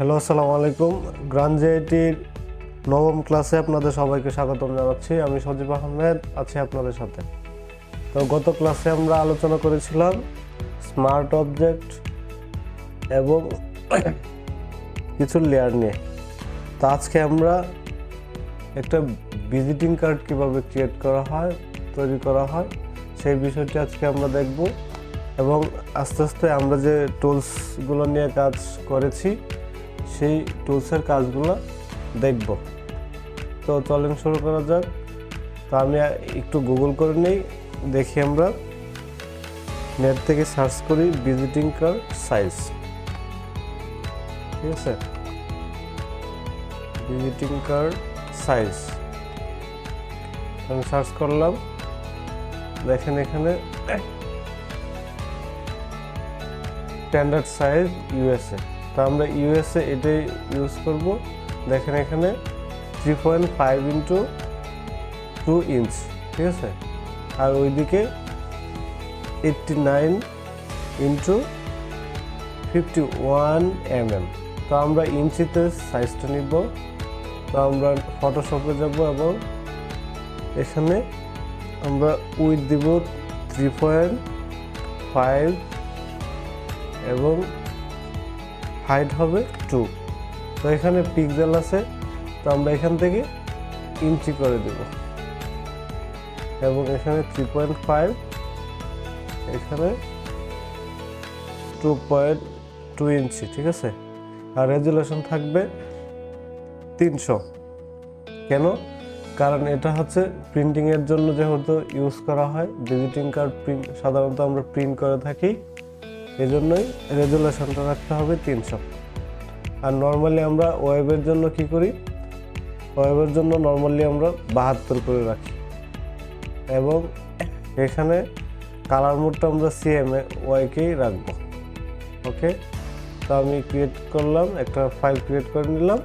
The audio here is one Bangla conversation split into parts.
হ্যালো, আসসালামু আলাইকুম। গ্রানজেটির নবম ক্লাসে আপনাদের সবাইকে স্বাগতম জানাচ্ছি। আমি সজীব আহমেদ আছি আপনাদের সাথে। তো গত ক্লাসে আমরা আলোচনা করেছিলাম স্মার্ট অবজেক্ট এবং কিছু লেয়ার নিয়ে। তো আজকে আমরা একটা ভিজিটিং কার্ড কীভাবে ক্রিয়েট করা হয়, তৈরি করা হয়, সেই বিষয়টি আজকে আমরা দেখব এবং আস্তে আস্তে আমরা যে টুলসগুলো নিয়ে কাজ করেছি সেই টুলসের কাজগুলো দেখব। তো চলেন শুরু করা যাক। তো আমি একটু গুগল করে নেই, দেখি আমরা নেট থেকে সার্চ করি ভিজিটিং কার্ড সাইজ। ঠিক আছে, ভিজিটিং কার্ড সাইজ আমি সার্চ করলাম। দেখেন এখানে স্ট্যান্ডার্ড সাইজ ইউএসএ। তো আমরা ইউএসএ এটাই ইউজ করব। দেখেন এখানে 3.5 ইন্টু 2 ইঞ্চ। ঠিক আছে, আর ওইদিকে 89 ইন্টু 51 mm। তো আমরা ইঞ্চিতে সাইজটা নিব। তো আমরা ফটোশপে যাব এবং এখানে আমরা উইথ দিব 3.5 এবং হাইট হবে 2। তো এখানে পিক্সেল আছে, তো আমরা এখান থেকে ইঞ্চি করে দেব এবং এখানে 3.5, এখানে 2.2 ইঞ্চি। ঠিক আছে, আর রেজুলেশন থাকবে 300। কেন? কারণ এটা হচ্ছে প্রিন্টিংয়ের জন্য যেহেতু ইউজ করা হয়। ভিজিটিং কার্ড প্রিন্ট সাধারণত আমরা প্রিন্ট করে থাকি, এজন্যই রেজুলেশনটা রাখতে হবে 300। আর নর্মালি আমরা ওয়েবের জন্য কি করি, ওয়েবের জন্য নর্মালি আমরা 72 করে রাখি এবং এখানে কালার মোডটা আমরা সিএমএ ওয়াইকেই রাখবো। ওকে, তো আমি ক্রিয়েট করলাম, একটা ফাইল ক্রিয়েট করে নিলাম।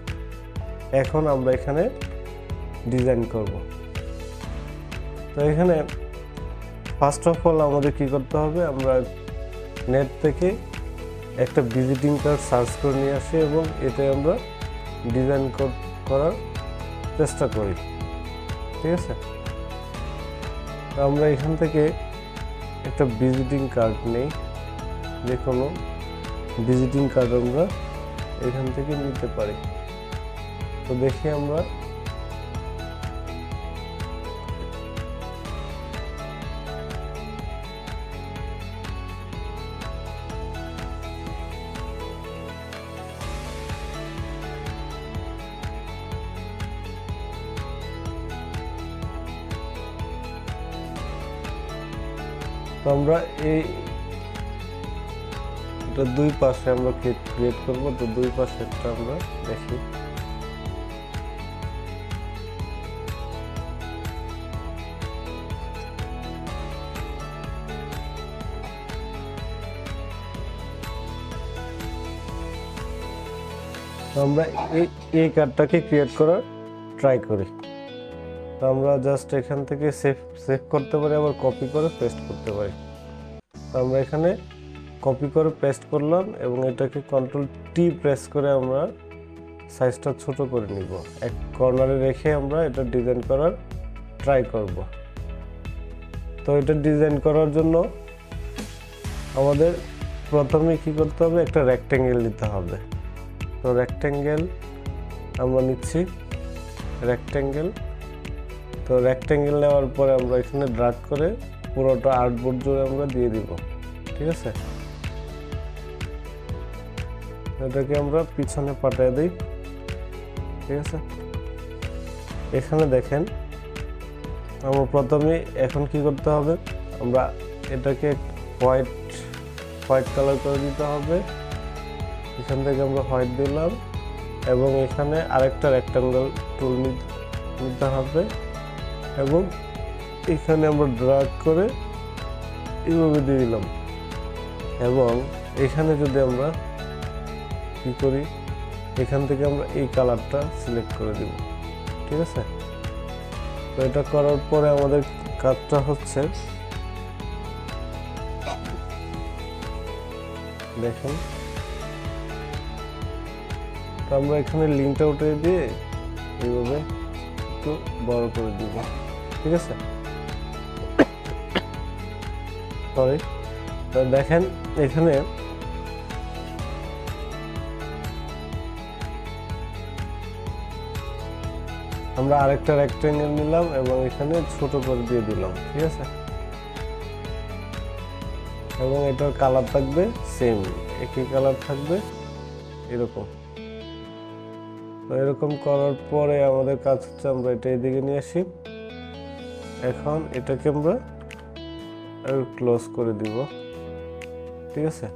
এখন আমরা এখানে ডিজাইন করব। তো এখানে ফার্স্ট অফ অল আমাদের কি করতে হবে, আমরা নেট থেকে একটা ভিজিটিং কার্ড সার্চ করে নিয়ে আসি এবং এতে আমরা ডিজাইন করার চেষ্টা করি। ঠিক আছে, তো আমরা এখান থেকে একটা ভিজিটিং কার্ড নেই, যে কোনো ভিজিটিং কার্ড আমরা এখান থেকে নিতে পারি। তো দেখি আমরা এটা দুই পাশে আমরা ক্রিয়েট করব। তো দুই পাশে একটা আমরা দেখি। তো আমরা এই কার্ডটাকে ক্রিয়েট করার ট্রাই করি। তো আমরা জাস্ট এখান থেকে সেভ করতে পারি, আবার কপি করে পেস্ট করতে পারি। তো আমরা এখানে কপি করে পেস্ট করলাম এবং এটাকে Ctrl+T প্রেস করে আমরা সাইজটা ছোট করে নিব। এক কর্নারে রেখে আমরা এটা ডিজাইন করার ট্রাই করব। তো এটা ডিজাইন করার জন্য আমাদের প্রথমে কি করতে হবে, একটা রেক্ট্যাঙ্গেল নিতে হবে। তো রেক্ট্যাঙ্গেল আমরা নিচ্ছি, রেক্ট্যাঙ্গেল। তো রেক্ট্যাঙ্গেল নেওয়ার পরে আমরা এখানে ড্র্যাগ করে পুরোটা আর্টবোর্ড জুড়ে আমরা দিয়ে দিব। ঠিক আছে, এটাকে আমরা পিছনে পাঠিয়ে দিই। ঠিক আছে, এখানে দেখেন আমরা প্রথমে এখন কি করতে হবে, আমরা এটাকে হোয়াইট কালার করে দিতে হবে। এখান থেকে আমরা হোয়াইট দিলাম এবং এখানে আরেকটা রেক্ট্যাঙ্গেল টুল নিতে হবে এবং এখানে আমরা ড্র্যাগ করে এইভাবে দিয়ে দিলাম। এবং এখানে যদি আমরা কি করি, এখান থেকে আমরা এই কালারটা সিলেক্ট করে দিব। ঠিক আছে, তো এটা করার পরে আমাদের কাজটা হচ্ছে, দেখেন তো আমরা এখানে লিঙ্কটা উঠে দিয়ে এইভাবে একটু বড় করে দিব, ঠিক আছে। সরি, তো দেখেন এখানে আমরা আরেকটা রেক্টেঙ্গেল নিলাম এবং এখানে ছোট করে দিয়ে দিলাম, ঠিক আছে। এবং এটার কালার থাকবে সেম, একই কালার থাকবে এরকম। তো এরকম করার পরে আমাদের কাজ হচ্ছে আমরা এটা এদিকে নিয়ে আসি। এখন এটাকে আমরা ক্লোজ করে দিব, ঠিক আছে।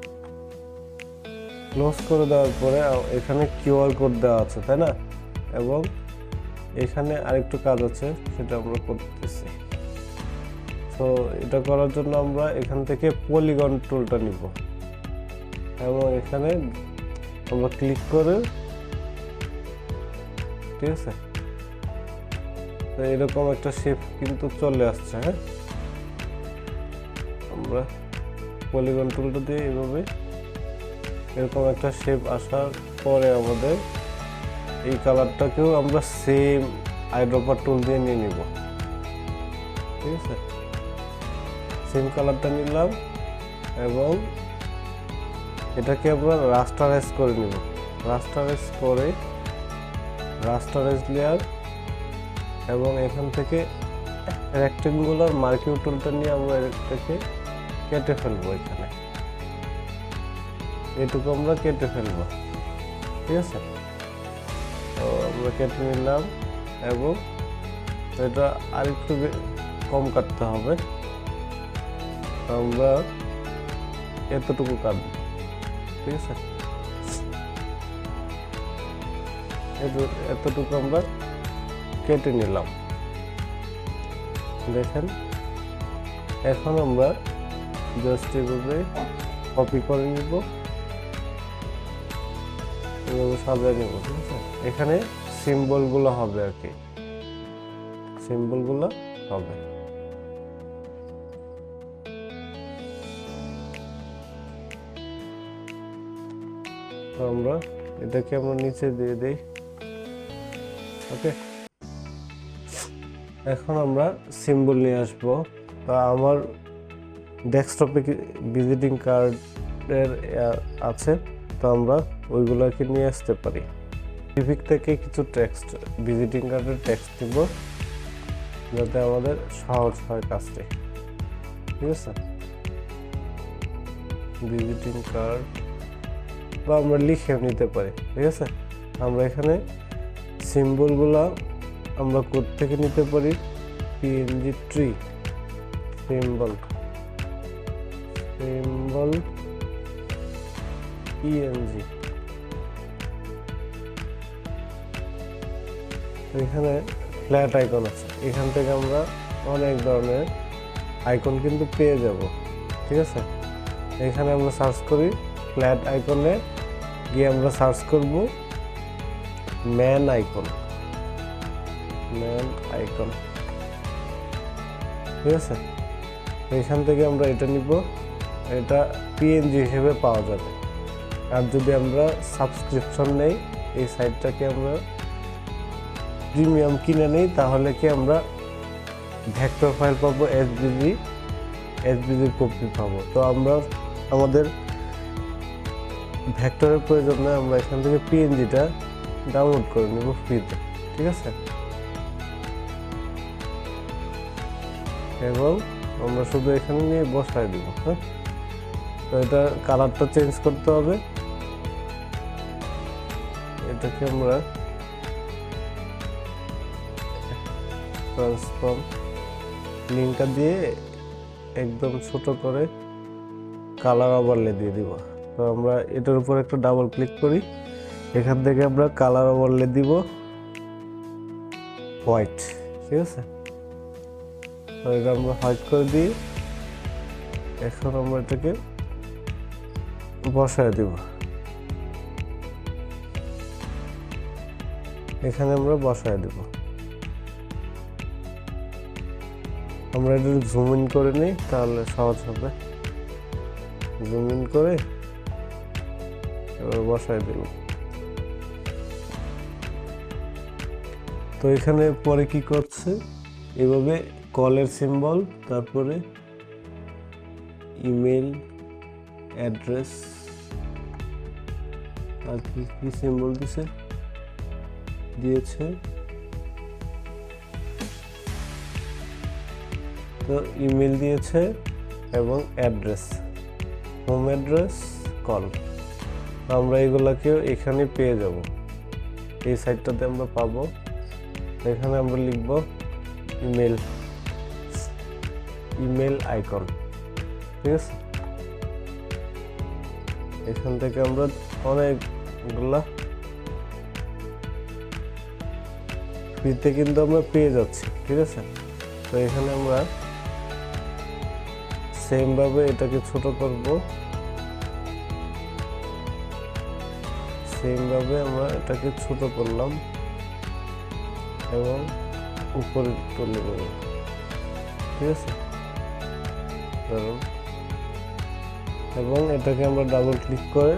ক্লোজ করে দেওয়ার পরে এখানে কিউআর কোড দেওয়া আছে, তাই না? এবং এখানে আরেকটু কাজ আছে, সেটা আমরা করতেছি। তো এটা করার জন্য আমরা এখান থেকে পলিগন টুলটা নিব এবং এখানে আমরা ক্লিক করে, ঠিক আছে। তো এরকম একটা শেপ কিন্তু চলে আসছে। হ্যাঁ, আমরা পলিগন টুলটা দিয়ে এইভাবে এরকম একটা শেপ আসার পরে আমাদের এই কালারটাকেও আমরা সেম আইড্রপার টুল দিয়ে নিয়ে নিব, ঠিক আছে। সেম কালারটা নিলাম এবং এটাকে আমরা রাস্টারাইজ করে নিব। রাস্টারাইজ করে রাস্টারাইজ লেয়ার এবং এখান থেকে রেক্টেঙ্গুলার মার্কিং টুলটা নিয়ে আমরা এটাকে কেটে ফেলবো। এখানে এটুকু আমরা কেটে ফেলবো, ঠিক আছে। তো আমরা কেটে নিলাম এবং এটা আরেকটু কম কাটতে হবে। আমরা এতটুকু কাটবো, ঠিক আছে। এতটুকু আমরা কেটে নিলাম, দেখেন। এখন আমরা জাস্ট এভাবে কপি করে নিব, এভাবে সাজিয়ে নেব, ঠিক আছে। এখানে সিম্বলগুলো হবে আর কি, সিম্বলগুলো হবে। তো আমরা এটাকে আমরা নিচে দিয়ে দেই, ওকে। এখন আমরা সিম্বল নিয়ে আসবো। তা আমার ডেস্কটপে ভিজিটিং কার্ডের আছে, তো আমরা ওইগুলোকে নিয়ে আসতে পারি। সিভিক থেকে কিছু টেক্সট, ভিজিটিং কার্ডের টেক্সট দিব যাতে আমাদের সহজ হয় কাজটি, ঠিক আছে। ভিজিটিং কার্ড বা আমরা লিখে নিতে পারি, ঠিক আছে। আমরা এখানে সিম্বলগুলো আমরা কোড থেকে নিতে পারি। PNG tree symbol, symbol PNG. এখানে ফ্ল্যাট আইকন আছে, এখান থেকে আমরা অনেক ধরনের আইকন কিন্তু পেয়ে যাব, ঠিক আছে। এখানে আমরা সার্চ করি ফ্ল্যাট আইকনে গিয়ে আমরা সার্চ করব ম্যান আইকন, ম্যান আইকন, ঠিক আছে। এখান থেকে আমরা এটা নিব, এটা পিএনজি হিসেবে পাওয়া যাবে। আর যদি আমরা সাবস্ক্রিপশন নেই, এই সাইটটাকে আমরা প্রিমিয়াম কিনে নেই, তাহলে কি আমরা ভেক্টর ফাইল পাবো, এসভিজি কপি পাবো। তো আমরা আমাদের ভেক্টরের প্রয়োজন নয়, আমরা এখান থেকে পিএনজিটা ডাউনলোড করে নেব ফ্রিতে, ঠিক আছে। এবং আমরা শুধু এখানে নিয়ে বসায় দিব। হ্যাঁ, তো এটা কালারটা চেঞ্জ করতে হবে। এটাকে আমরা ট্রান্সফর্ম লিঙ্কটা দিয়ে একদম ছোট করে কালার ওভারলে দিয়ে দিব। তো আমরা এটার উপর একটা ডাবল ক্লিক করি, এখান থেকে আমরা কালার ওভারলে দিব হোয়াইট, ঠিক আছে। তো এটা আমরা হোয়াইট করে দিই। এখন আমরা এটাকে বসায় দিব, এখানে আমরা বসায় দেব। আমরা এটা জুম ইন করে নিই, তাহলে সহজ হবে। জুম ইন করে এবার বসায় দিল। তো এখানে পরে কি করছে, এভাবে কলের সিম্বল, তারপরে ইমেল অ্যাড্রেস, আর কি কি সিম্বল দিয়েছে, তো ইমেল দিয়েছে এবং অ্যাড্রেস, হোম অ্যাড্রেস, কল। আমরা এগুলাকেও এখানে পেয়ে যাব, এই সাইটটাতে আমরা পাবো। এখানে আমরা লিখব ইমেল আইকন, ঠিক আছে। এখান থেকে আমরা অনেকগুলা ফ্রিতে কিন্তু আমরা পেয়ে যাচ্ছি, ঠিক আছে। তো এখানে আমরা সেম ভাবে এটাকে ছোট করব, সেম ভাবে আমরা এটাকে ছোট করলাম এবং উপরে তুলে দেব, ঠিক আছে। এবং এটাকে আমরা ডাবল ক্লিক করে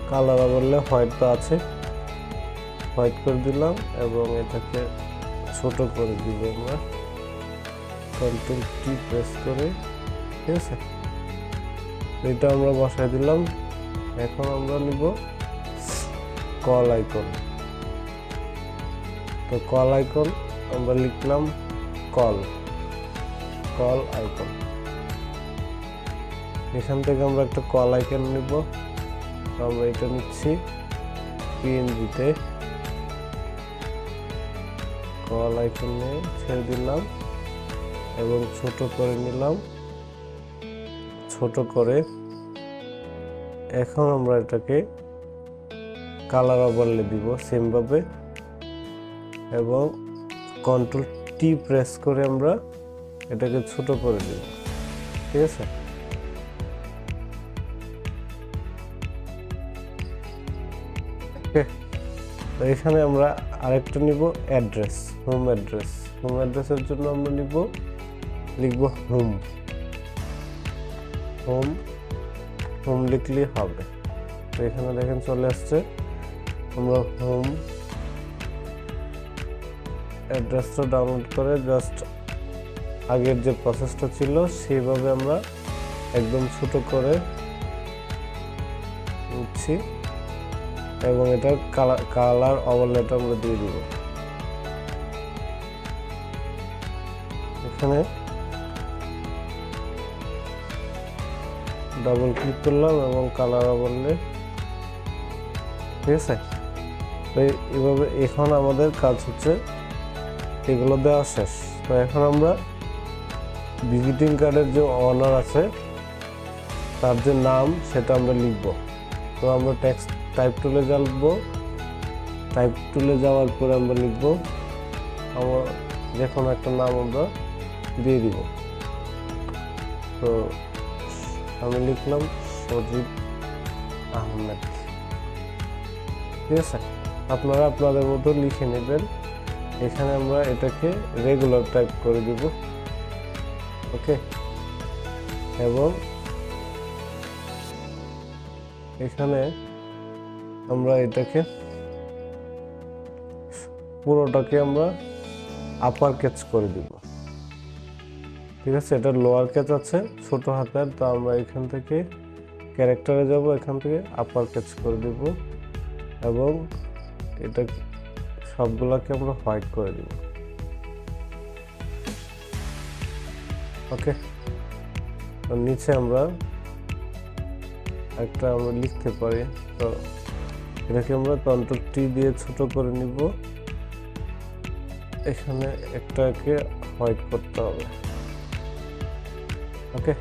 কালার বললে হোয়াইট তো আছে, হোয়াইট করে দিলাম এবং এটাকে ছোট করে দিব আমরা কন্ট্রোল কি প্রেস করে, ঠিক আছে। এটা আমরা বসাই দিলাম। এখন আমরা নিব কল আইকন, তো কল আইকন আমরা লিখলাম কল আইকন। এখান থেকে আমরা একটা কল আইকন নিব, আমরা এটা নিচ্ছি পিএনজিতে, কল আইকনে ছেড়ে দিলাম এবং ছোট করে নিলাম, ছোট করে এখন আমরা এটাকে কালার ওভারলে দিব সেম ভাবে এবং কন্ট্রোল টি প্রেস করে আমরা এটাকে ছোট করে দিব, ঠিক আছে। তো এখানে আমরা আরেকটা নিব অ্যাড্রেস, হোম অ্যাড্রেসের জন্য আমরা লিখব হোম লিখলেই হবে। তো এখানে দেখেন চলে আসছে, আমরা হোম অ্যাড্রেসটা ডাউনলোড করে জাস্ট আগের যে প্রসেসটা ছিল সেইভাবে আমরা একদম ছোট করে নিচ্ছি এবং এটার কালার ওভারলেটা আমরা দিয়ে দিব। এখানে ডাবল ক্লিক করলাম এবং কালার ওভারলে, ঠিক আছে। এইভাবে এখন আমাদের কাজ হচ্ছে এগুলো দেওয়া শেষ। তো এখন আমরা ভিজিটিং কার্ডের যে অনার আছে তার যে নাম সেটা আমরা লিখব। তো আমরা টেক্সট টাইপ টুলে যাওয়ার পরে আমরা লিখব আমার যে কোনো একটা নাম আমরা দিয়ে দিব। তো আমি লিখলাম সজীব আহমেদ, ঠিক আছে। আপনারা আপনাদের মতো লিখে নেবেন। এখানে আমরা এটাকে রেগুলার টাইপ করে দিব, ওকে। এবং এখানে আমরা এটাকে পুরোটাকে আমরা আপার কেচ করে দিব, ঠিক আছে। এটা লোয়ার কেচ আছে ছোট হাতের, তো আমরা এখান থেকে ক্যারেক্টারে যাব, এখান থেকে আপার কেচ করে দিব এবং এটা সবগুলোকে আমরা হোয়াইট করে দিব, ওকে। নিচে আমরা লিখতে পারি, তো এটাকে আমরা কন্ট্রোল টি দিয়ে ছোট করে নিব, এখানে একটাকে হোয়াইট করতে হবে, ওকে।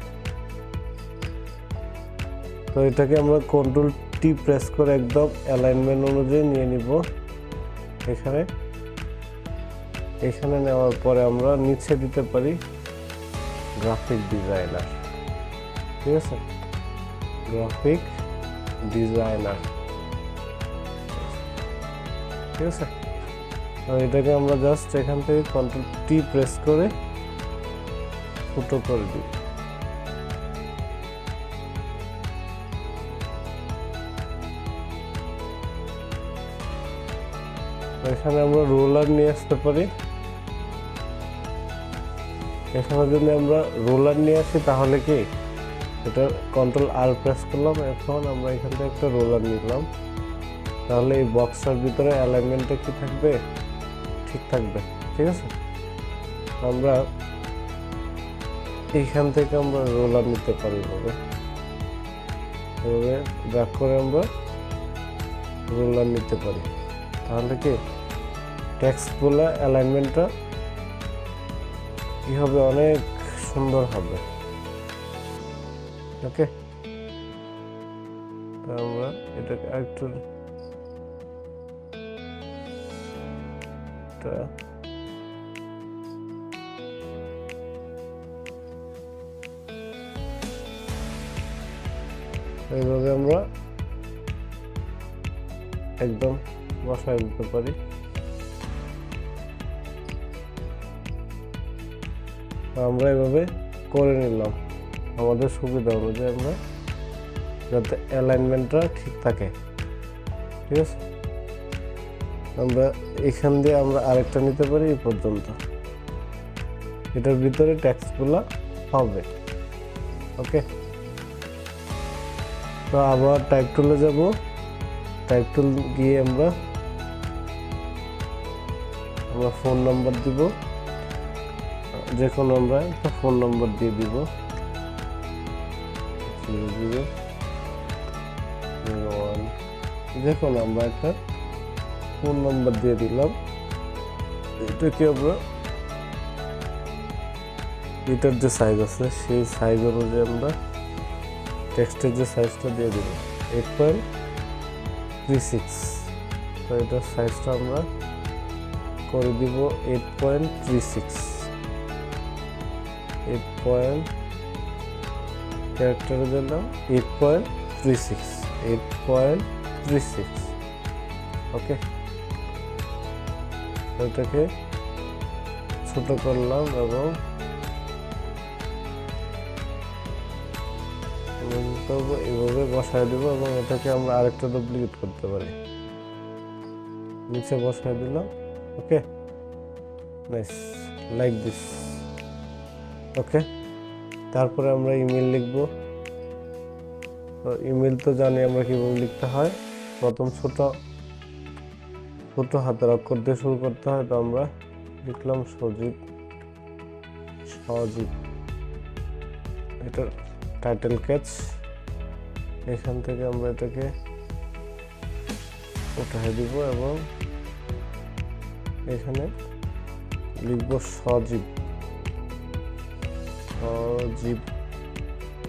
তো এটাকে আমরা কন্ট্রোল টি প্রেস করে একদম অ্যালাইনমেন্ট অনুযায়ী নিয়ে নিব। এখানে নেওয়ার পরে আমরা নিচে দিতে পারি গ্রাফিক ডিজাইনার, ঠিক আছে, গ্রাফিক ডিজাইনার, ঠিক আছে। তো এটাকে আমরা জাস্ট এখান থেকে কন্ট্রোল টি প্রেস করে ছোট করে দিই। এখানে আমরা রোলার নিয়ে আসতে পারি। এখানে যদি আমরা রোলার নিয়ে আসি তাহলে কি এটা কন্ট্রোল আর প্রেস করলাম, এখন আমরা এখান থেকে একটা রোলার নিলাম, তাহলে এই বক্সটার ভিতরে অ্যালাইনমেন্টটা কি থাকবে, ঠিক থাকবে। ঠিক আছে, আমরা এইখান থেকে আমরা রোলার নিতে পারি, এভাবে ব্যাক করে আমরা রোলার নিতে পারি, তাহলে কি টেক্সটগুলো অ্যালাইনমেন্টটা কি হবে, অনেক সুন্দর হবে। ওকে, তো আমরা এটাকে একটু এইভাবে আমরা একদম বসায় দিতে পারি। আমরা এভাবে করে নিলাম আমাদের সুবিধা অনুযায়ী, আমরা যাতে অ্যালাইনমেন্টটা ঠিক থাকে। ঠিক আছে, আমরা এখান দিয়ে আমরা আরেকটা নিতে পারি এই পর্যন্ত, এটার ভিতরে টেক্সটগুলো হবে। ওকে, তো আবার টাইপ টুলে যাব, টাইপ টুল গিয়ে আমরা ফোন নাম্বার দিব, যে কোনো আমরা একটা ফোন নাম্বার দিয়ে দিব, 0001, যে কোনো আমরা একটা ফোন নাম্বার দিয়ে দিলাম। এটাকে আমরা এটার যে সাইজ আছে সেই সাইজ অনুযায়ী আমরা টেক্সটের যে সাইজটা দিয়ে দেব 8.36। তো এটার সাইজটা আমরা করে দিব 8.36, 8 ক্যারেক্টারে দিলাম 8.36। ওকে, এটাকে ছোট করলাম এবং এইভাবে বসায় দেবো, এবং এটাকে আমরা আরেকটা ডুপ্লিকেট করতে পারি, নিচে বসায় দিলাম। ওকে, নাইস, লাইক দিস। ওকে, তারপরে আমরা ইমেল লিখব। তো ইমেল তো জানি আমরা কিভাবে লিখতে হয়, প্রথম ছোট হাতের অক্ষর দিয়ে শুরু করতে হয়। তো আমরা লিখলাম সজীব, এটা টাইটেল ক্যাচ, এখান থেকে আমরা এটাকে উঠাই দিব এবং এখানে লিখব সজীব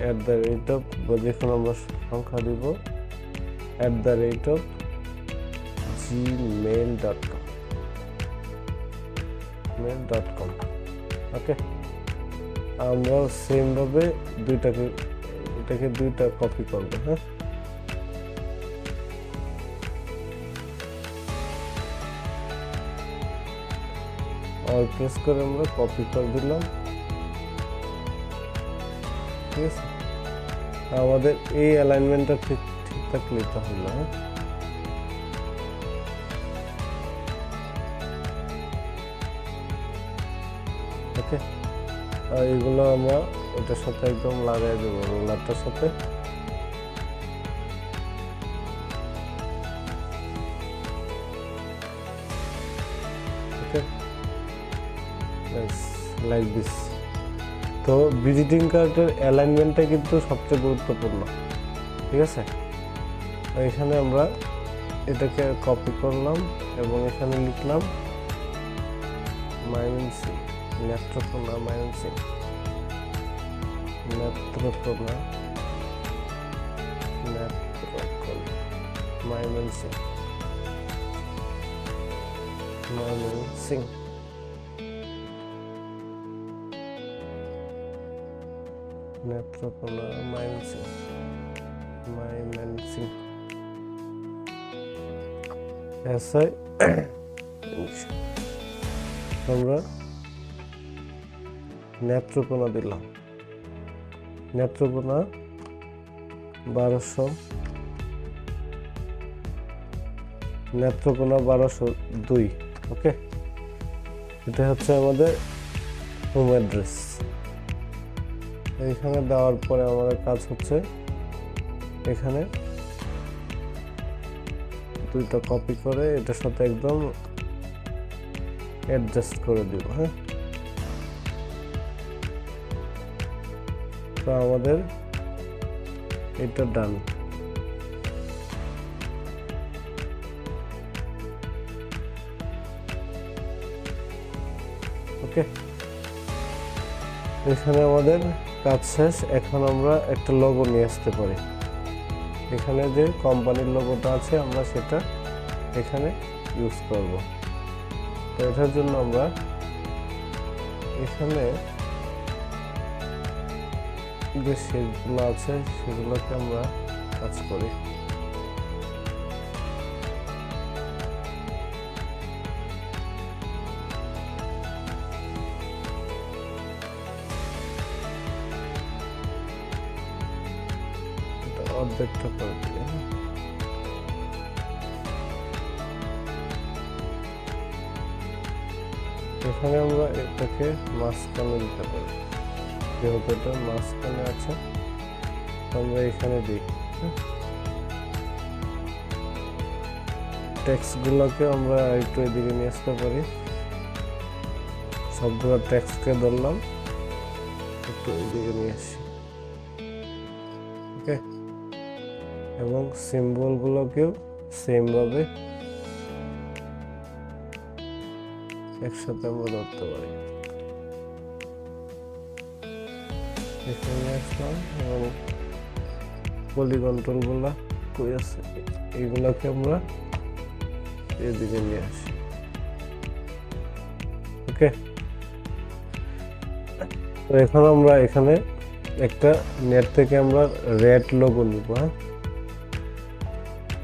@ বা যখন আমরা সংখ্যা দিব gmail.com। ওকে, আমরা সেম ভাবে এটাকে দুইটা কপি করবো। হ্যাঁ, অল প্রেস করে আমরা কপি করে দিলাম। ঠিক আছে, আমাদের এই অ্যালাইনমেন্টটা ঠিক থাকলেই তো হলো। হ্যাঁ, ওকে, আর এগুলো আমরা এটার সাথে একদম লাগাই দেবো, রোলারটার সাথে। ওকে, লাইক দিস। তো ভিজিটিং কার্ডের অ্যালাইনমেন্টটা কিন্তু সবচেয়ে গুরুত্বপূর্ণ। ঠিক আছে, এখানে আমরা এটাকে কপি করলাম এবং এখানে লিখলাম ময়মনসিংহ, নেত্রকোনা, ময়মনসিংহ। নেত্রকোনা, ময়মনসিংহ। আমরা নেত্রকোনা দিলাম, নেত্রকোনা 1200 নেত্রকোনা 1202। ওকে, এটা হচ্ছে আমাদের হোম অ্যাড্রেস। এইখানে দেওয়ার পরে আমাদের কাজ হচ্ছে এখানে দুইটা কপি করে এটার সাথে একদম অ্যাডজাস্ট করে দিব। হ্যাঁ, তো আমাদের এটা ডান। ওকে, এখানে আমাদের কাজ শেষ। এখন আমরা একটা লোগো নিয়ে আসতে পারি। এখানে যে কোম্পানির লোগোটা আছে আমরা সেটা এখানে ইউজ করব। তো এটার জন্য আমরা এখানে যে শেডগুলো আছে সেগুলোকে আমরা কাজ করি। অর্ধেকটা করে দিই। এখানে আমরা এটাকে মাঝখানে দিতে পারি, যেহেতু এটা মাঝখানে আছে আমরা এখানে দিই। টেক্সটগুলোকে আমরা একটু এদিকে নিয়ে আসতে পারি। সবগুলো টেক্সটকে ধরলাম, একটু এদিকে নিয়ে আসি। ওকে, এবং সিম্বলগুলোকেও সেম ভাবে একসাথে আমরা ধরতে পারি। এখানে আসলাম এবং পলিগন টুলগুলা কই আছে এইগুলাকে আমরা এদিকে নিয়ে আসি। ওকে, তো এখন আমরা এখানে একটা নেট থেকে আমরা রেড লোগো নিব। হ্যাঁ,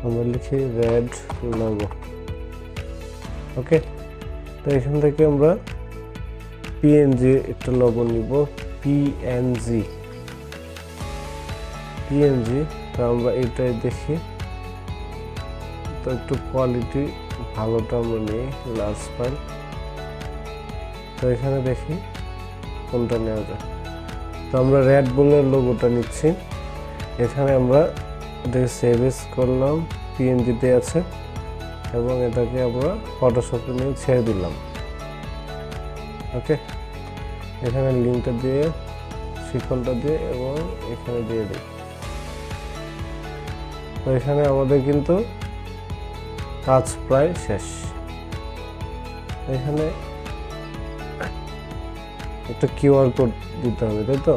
আমরা লিখি রেড লোগো। ওকে, তো এখান থেকে আমরা পিএনজি একটা লোগো নিব, পিএনজি। তো আমরা এটাই দেখি, তো একটু কোয়ালিটি ভালোটা আমরা নিই, লার্জ ফাইল। তো এখানে দেখি কোনটা নেওয়া যায়। তো আমরা রেড বুলের লোগোটা নিচ্ছি। এখানে আমরা এটাকে সেভ এস করলাম, পিএনজিতে আছে, এবং এটাকে আমরা ফটোশপে নিয়ে ছেড়ে দিলাম। ওকে, এখানে লিঙ্কটা দিয়ে শিকলটা দিয়ে এবং এখানে দিয়ে দিই। তো এখানে আমাদের কিন্তু কাজ প্রায় শেষ। এখানে একটা কিউআর কোড দিতে হবে, তাই তো?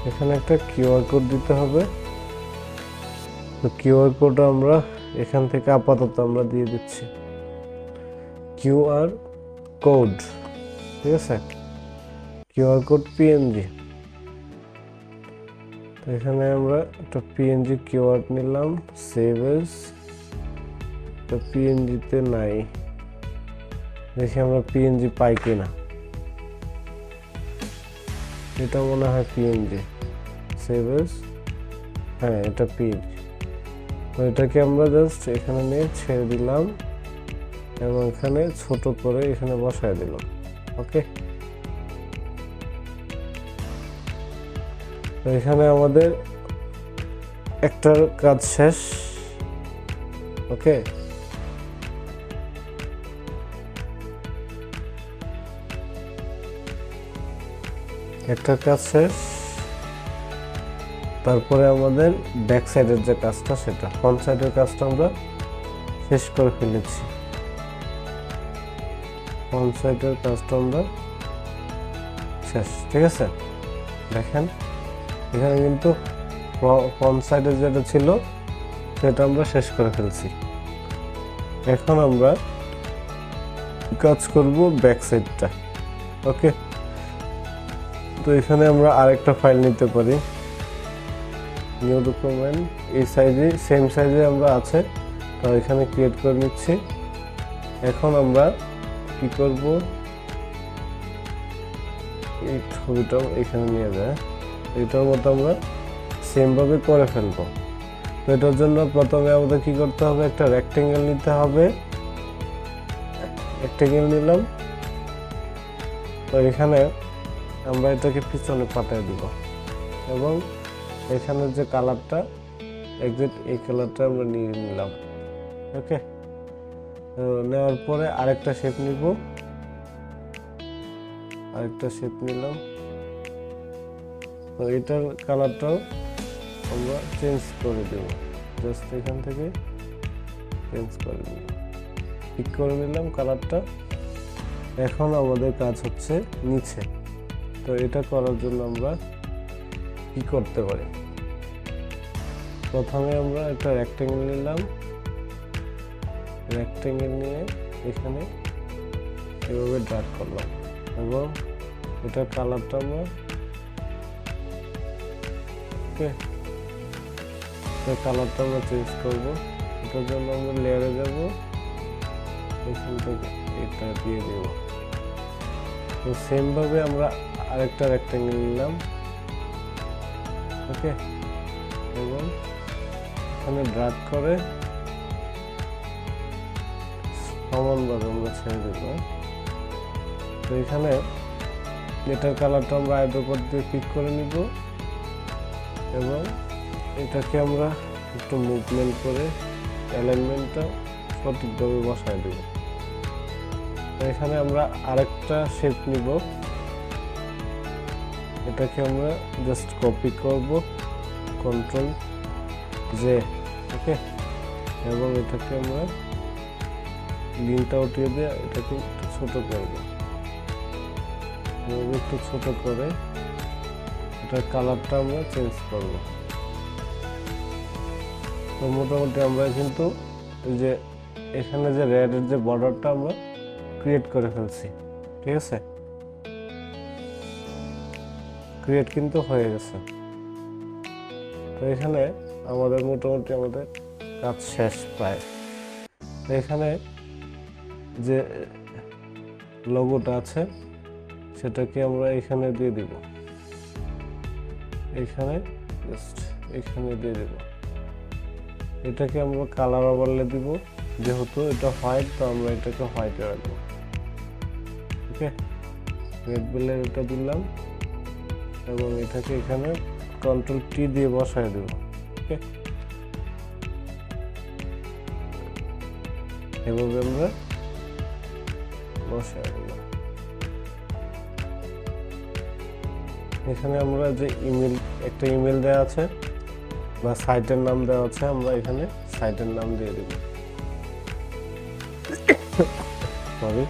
এখানে একটা কিউআর কোড দিতে হবে। তো কিউআর কোড আমরা এখান থেকে আপাতত আমরা দিয়ে দিচ্ছি, কিউআর কোড। ঠিক আছে, কিউআর কোড পিএনজি। তো এখানে আমরা একটা পিএনজি কিউআর নিলাম, সেভ এস। তো পিএনজিতে নাই, দেখি আমরা পিএনজি পাই কিনা। এটা মনে হয় পিএনজি, সেভ এস। হ্যাঁ, এটা পিএনজি। তো এটাকে আমরা জাস্ট এখানে নিয়ে ছেড়ে দিলাম এবং এখানে ছোট করে এখানে বসায় দিলাম। ওকে, তো এখানে আমাদের একটার কাজ শেষ। ওকে, একটা কাজ শেষ। তারপরে আমাদের ব্যাক সাইডের যে কাজটা, সেটা ফ্রন্ট সাইডের কাজটা আমরা শেষ করে ফেলেছি। ফ্রন্ট সাইডের কাজটা আমরা শেষ। ঠিক আছে, দেখেন এখানে কিন্তু ফ্রন্ট সাইডের যেটা ছিল সেটা আমরা শেষ করে ফেলছি। এখন আমরা কাজ করব ব্যাক সাইডটা। ওকে, তো এখানে আমরা আরেকটা ফাইল নিতে পারি, নিউ ডকুমেন্ট। এই সাইজে সেম সাইজে আমরা আছে, তো এখানে ক্রিয়েট করে নিচ্ছি। এখন আমরা কি করব, এই ছবিটাও এখানে নিয়ে যায়, এটার মতো আমরা সেম ভাবে করে ফেলবো। তো এটার জন্য প্রথমে আমাদের কি করতে হবে, একটা রেক্টেঙ্গেল নিতে হবে। রেক্টেঙ্গেল নিলাম, তো এখানে আমরা এটাকে পিছনে পাঠিয়ে দিব এবং এখানে যে কালারটা এক্সাক্ট এই কালারটা আমরা নিয়ে নিলাম। ওকে, নেওয়ার পরে আরেকটা শেপ নিব, আরেকটা শেপ নিলাম। তো এটার কালারটাও আমরা চেঞ্জ করে দেব, জাস্ট এখান থেকে চেঞ্জ করে দেব, ঠিক করে নিলাম কালারটা। এখন আমাদের কাজ হচ্ছে নিচে। তো এটা করার জন্য আমরা কি করতে পারি, প্রথমে আমরা একটা রেক্টেঙ্গেল নিলাম, রেক্টেঙ্গেল নিয়ে এখানে এভাবে ড্র্যাগ করলাম এবং এটার কালারটা আমরা কালারটা আমরা চেঞ্জ করব। এটার জন্য আমরা লেয়ারে যাব, এখান থেকে এটা দিয়ে দেব। তো সেম ভাবে আমরা আরেকটা রেক্টেঙ্গেল নিলাম, ওকে, এবং এখানে ড্র্যাগ করে সমানভাবে আমরা ছেড়ে দেব। তো এখানে এটার কালারটা আমরা আয়তকার দিয়ে পিক করে নিব এবং এটাকে আমরা একটু মুভমেন্ট করে অ্যালাইনমেন্টটা সঠিকভাবে বসায় দেব। তো এখানে আমরা আরেকটা শেপ নিব, এটাকে আমরা জাস্ট কপি করব, কন্ট্রোল জে, ওকে, এবং এটাকে আমরা লিঙ্কটা উঠিয়ে দিয়ে এটাকে একটু ছোট করব, একটু ছোট করে এটার কালারটা আমরা চেঞ্জ করব। তো মোটামুটি আমরা কিন্তু এই যে এখানে যে রেডের যে বর্ডারটা আমরা ক্রিয়েট করে ফেলছি, ঠিক আছে, ক্রিয়েট কিন্তু হয়ে গেছে। তো এখানে আমাদের মোটামুটি আমাদের কাজ শেষ প্রায়। তো এখানে যে লোগোটা আছে সেটাকে আমরা এখানে দিয়ে দিব, এখানে জাস্ট এখানে দিয়ে দেব। এটাকে আমরা কালার ওভারলে দিব, যেহেতু এটা হোয়াইট তো আমরা এটাকে হোয়াইটে রাখবো। ওকে, রেড বেলের এটা দিলাম এবং এটাকে এখানে কন্ট্রোল টি দিয়ে বসায় দেব। ওকে, এভাবে আমরা বসায় দেব। এখানে আমরা যে ইমেল, একটা ইমেল দেওয়া আছে বা সাইটের নাম দেওয়া আছে, আমরা এখানে সাইটের নাম দিয়ে দেব। সরি,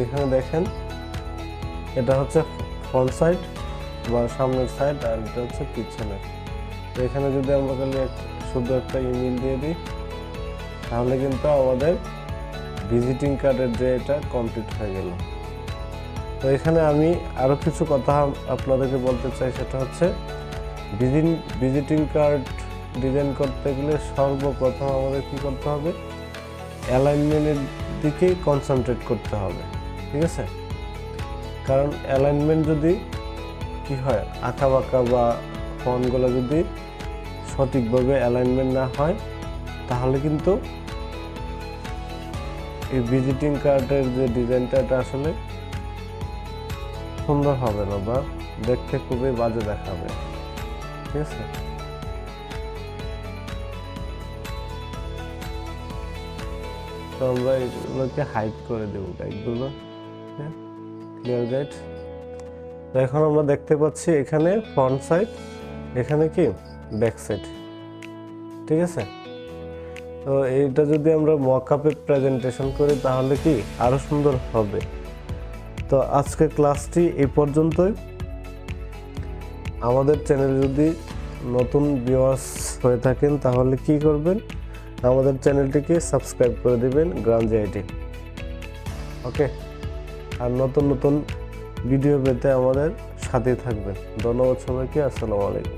এখানে দেখেন এটা হচ্ছে ফ্রন্ট সাইড বা সামনের সাইড আর এটা হচ্ছে পিছনের। তো এখানে যদি আমরা খালি শুধু একটা ইমেল দিয়ে দিই তাহলে কিন্তু আমাদের ভিজিটিং কার্ডের যে এটা কমপ্লিট হয়ে গেল। তো এখানে আমি আরো কিছু কথা আপনাদেরকে বলতে চাই, সেটা হচ্ছে ভিজিটিং কার্ড ডিজাইন করতে গেলে সর্বপ্রথম আমাদের কি করতে হবে, অ্যালাইনমেন্টের দিকেই কনসেন্ট্রেট করতে হবে, ঠিক আছে। কারণ অ্যালাইনমেন্ট যদি কি হয়, আঁকা বাঁকা বা ফন্টগুলো যদি সঠিকভাবে অ্যালাইনমেন্ট না হয় তাহলে কিন্তু এই ভিজিটিং কার্ডের যে ডিজাইনটা এটা আসলে সুন্দর হবে না বা দেখতে খুবই বাজে দেখাবে, ঠিক আছে। তো আমরা এগুলোকে হাইড করে দেবো গাইডগুলো, ক্লিয়ার গাইড। তো এখন আমরা দেখতে পাচ্ছি এখানে ফ্রন্ট সাইড, এখানে কি ব্যাক সাইড, ঠিক আছে। তো এইটা যদি আমরা মকআপে প্রেজেন্টেশন করি তাহলে কি আরো সুন্দর হবে। তো আজকের ক্লাসটি এই পর্যন্তই। আমাদের চ্যানেল যদি নতুন ভিউয়ার্স হয়ে থাকেন তাহলে কি করবেন, আমাদের চ্যানেলটিকে সাবস্ক্রাইব করে দিবেন গ্রাঞ্জি আইটি, ওকে। আর নতুন নতুন ভিডিও পেতে আমাদের সাথে থাকবেন। ধন্যবাদ সবাইকে, আসসালামু আলাইকুম।